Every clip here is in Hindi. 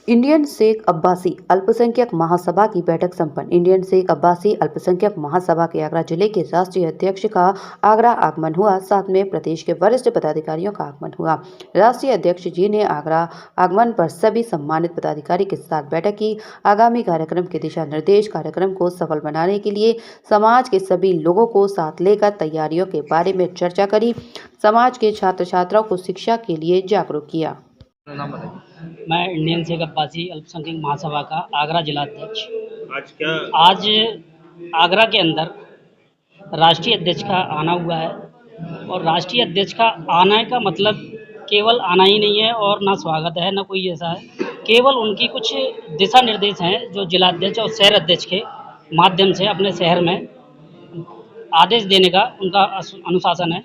इंडियन शेख अब्बासी अल्पसंख्यक महासभा की बैठक संपन्न। इंडियन शेख अब्बासी अल्पसंख्यक महासभा के आगरा जिले के राष्ट्रीय अध्यक्ष का आगरा आगमन हुआ। साथ में प्रदेश के वरिष्ठ पदाधिकारियों का आगमन हुआ। राष्ट्रीय अध्यक्ष जी ने आगरा आगमन पर सभी सम्मानित पदाधिकारी के साथ बैठक की। आगामी कार्यक्रम के दिशा निर्देश, कार्यक्रम को सफल बनाने के लिए समाज के सभी लोगों को साथ लेकर तैयारियों के बारे में चर्चा करी। समाज के छात्र छात्राओं को शिक्षा के लिए जागरूक किया। नाम बताइए। मैं इंडियन शेख अब्बासी अल्पसंख्यक महासभा का आगरा जिला अध्यक्ष। आज आगरा के अंदर राष्ट्रीय अध्यक्ष का आना हुआ है और राष्ट्रीय अध्यक्ष का आने का मतलब केवल आना ही नहीं है और ना स्वागत है ना कोई ऐसा है, केवल उनकी कुछ दिशा निर्देश हैं जो जिला अध्यक्ष और शहर अध्यक्ष के माध्यम से अपने शहर में आदेश देने का उनका अनुशासन है।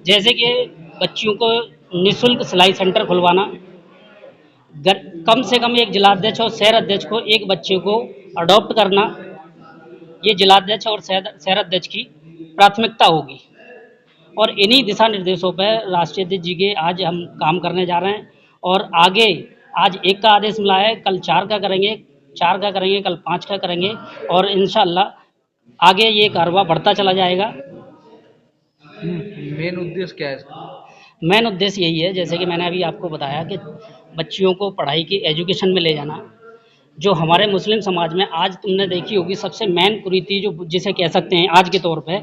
जैसे कि बच्चियों को निःशुल्क सिलाई सेंटर खुलवाना, कम से कम एक जिलाध्यक्ष और शहर अध्यक्ष को एक बच्चे को अडॉप्ट करना, ये जिलाध्यक्ष और शहर अध्यक्ष की प्राथमिकता होगी। और इन्हीं दिशा निर्देशों पर राष्ट्रीय अध्यक्ष जी के आज हम काम करने जा रहे हैं और आगे आज 1 का आदेश मिला है, कल 4 का करेंगे, कल 5 का करेंगे और इंशाअल्लाह आगे ये कारवा बढ़ता चला जाएगा। मेन उद्देश्य क्या है इसका? मेन उद्देश्य यही है, जैसे कि मैंने अभी आपको बताया कि बच्चियों को पढ़ाई की एजुकेशन में ले जाना। जो हमारे मुस्लिम समाज में आज तुमने देखी होगी सबसे मेन कुरीति जो जिसे कह सकते हैं आज के तौर पे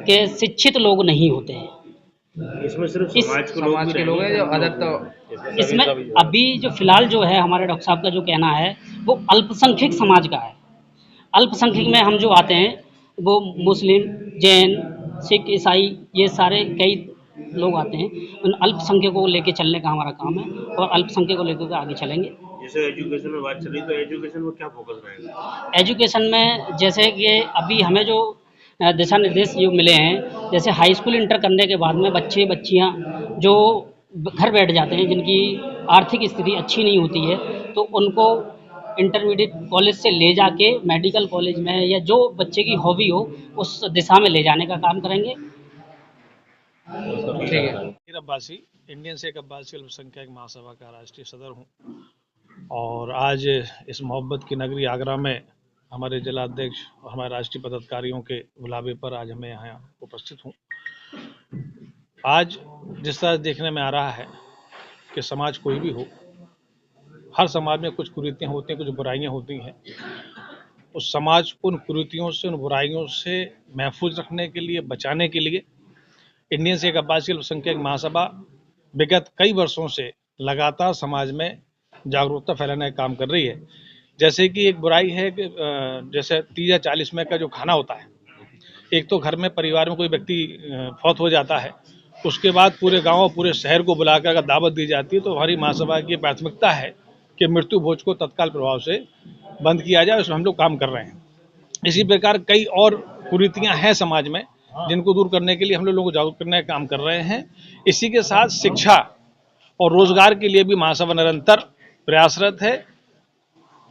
कि शिक्षित लोग नहीं होते हैं। इसमें सिर्फ समाज के लोग हैं जो अधिकतर इसमें अभी जो फिलहाल जो है हमारे डॉक्टर साहब का जो कहना है वो अल्पसंख्यक समाज का है। अल्पसंख्यक में हम जो आते हैं वो मुस्लिम, जैन, सिख, ईसाई, ये सारे कई लोग आते हैं। उन अल्पसंख्यकों को लेके चलने का हमारा काम है और अल्पसंख्यकों को लेकर आगे चलेंगे। जैसे एजुकेशन में बात चली तो एजुकेशन में क्या फोकस रहेगा? एजुकेशन में जैसे कि अभी हमें जो दिशा निर्देश जो मिले हैं, जैसे हाई स्कूल इंटर करने के बाद में बच्चे बच्चियां जो घर बैठ जाते हैं, जिनकी आर्थिक स्थिति अच्छी नहीं होती है, तो उनको इंटरमीडिएट कॉलेज से ले जाके मेडिकल कॉलेज में या जो बच्चे की हॉबी हो उस दिशा में ले जाने का काम करेंगे। ठीक है। अब्बासी इंडियन शेख अब्बासी अल्पसंख्यक महासभा का राष्ट्रीय सदर हूं और आज इस मोहब्बत की नगरी आगरा में हमारे जिला अध्यक्ष और हमारे राष्ट्रीय पदाधिकारियों के बुलावे पर आज हमें यहाँ उपस्थित हूँ। आज जिस तरह देखने में आ रहा है कि समाज कोई भी हो, हर समाज में कुछ कुरीतियाँ होती हैं, कुछ बुराइयाँ होती हैं। उस समाज को उन कुरीतियों से, उन बुराइयों से महफूज रखने के लिए, बचाने के लिए इंडियन शेख अब्बासी अल्पसंख्यक महासभा विगत कई वर्षों से लगातार समाज में जागरूकता फैलाने का काम कर रही है। जैसे कि एक बुराई है कि जैसे 30 या 40 में का जो खाना होता है, एक तो घर में परिवार में कोई व्यक्ति फौत हो जाता है, उसके बाद पूरे गांव पूरे शहर को बुलाकर अगर दावत दी जाती है तो हमारी महासभा की प्राथमिकता है कि मृत्यु भोज को तत्काल प्रभाव से बंद किया जाए। उसमें हम लोग काम कर रहे हैं। इसी प्रकार कई और कुरीतियां हैं समाज में, जिनको दूर करने के लिए हम लोगों को जागरूक करने का काम कर रहे हैं। इसी के साथ शिक्षा और रोजगार के लिए भी महासभा निरंतर प्रयासरत है।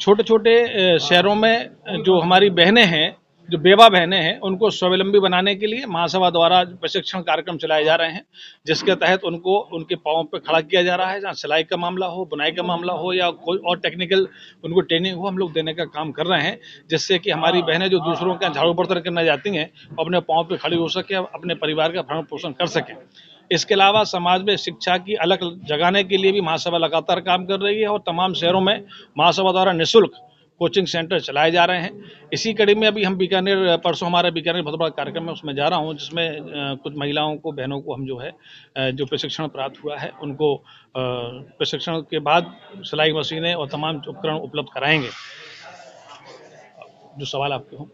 छोटे छोटे शहरों में जो हमारी बहनें हैं, जो बेवा बहनें हैं, उनको स्वावलंबी बनाने के लिए महासभा द्वारा प्रशिक्षण कार्यक्रम चलाए जा रहे हैं, जिसके तहत उनको उनके पांवों पर खड़ा किया जा रहा है। जहाँ सिलाई का मामला हो, बुनाई का मामला हो या कोई और टेक्निकल उनको ट्रेनिंग हो, हम लोग देने का काम कर रहे हैं, जिससे कि हमारी बहनें जो दूसरों के झाड़ू बर्तन करने जाती हैं अपने पांव पर खड़ी हो सके, अपने परिवार का भरण पोषण कर सकें। इसके अलावा समाज में शिक्षा की अलग जगाने के लिए भी महासभा लगातार काम कर रही है और तमाम शहरों में महासभा द्वारा निःशुल्क कोचिंग सेंटर चलाए जा रहे हैं। इसी कड़ी में अभी हम बीकानेर, परसों हमारा बीकानेर बहुत बड़ा कार्यक्रम है, उसमें जा रहा हूं, जिसमें कुछ महिलाओं को, बहनों को हम जो है जो प्रशिक्षण प्राप्त हुआ है उनको प्रशिक्षण के बाद सिलाई मशीनें और तमाम उपकरण उपलब्ध कराएंगे। जो सवाल आपके हों